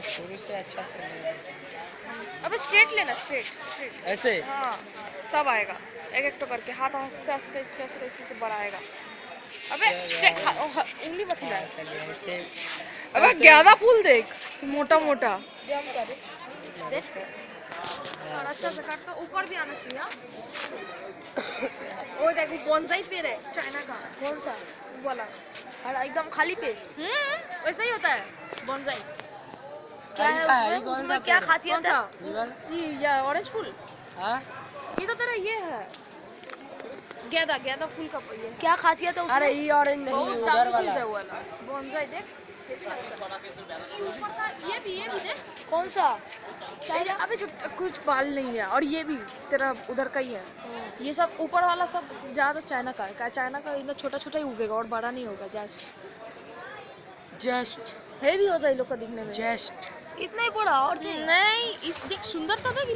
शुरू से अच्छा से नहीं। अबे स्ट्रेट लेना, स्ट्रेट स्ट्रेट ऐसे हाँ सब आएगा एक एक तो करके, हाथ आस्ते आस्ते आस्ते आस्ते इसी से बढ़ाएगा। अबे उंगली मत हिला। चलिए ऐसे अबे ज्यादा फूल देख, मोटा मोटा देख। और अच्छा से काट, तो ऊपर भी आना चाहिए। ओ देख वो बोनसाई पेड़ है चाइना का। कौन सा वाला? और एकदम खाली पेड़। वैसा ही होता है बोनसाई। क्या है उसमें? उसमें क्या खासियत है? ये ऑरेंज फूल। हाँ ये तो तेरा ये है गेंदा, गेंदा फूल का ये है। क्या खासियत है उसमें? अरे ये ऑरेंज नहीं, बहुत उधर दामी चीज वाला है वो वाला बोनसाई। देख ये ऊपर का, ये भी देख। कौन सा? चाइना। अबे जो कुछ बाल नहीं है, और ये भी तेरा उधर का ही है। ये सब ऊपर वाला सब ज्यादा चाइना का है। चाइना का इतना छोटा छोटा ही उगेगा और बड़ा नहीं होगा। जस्ट है भी होता है लोग का दिखने में, जस्ट इतना ही बड़ा और नहीं। देख सुंदरता देख।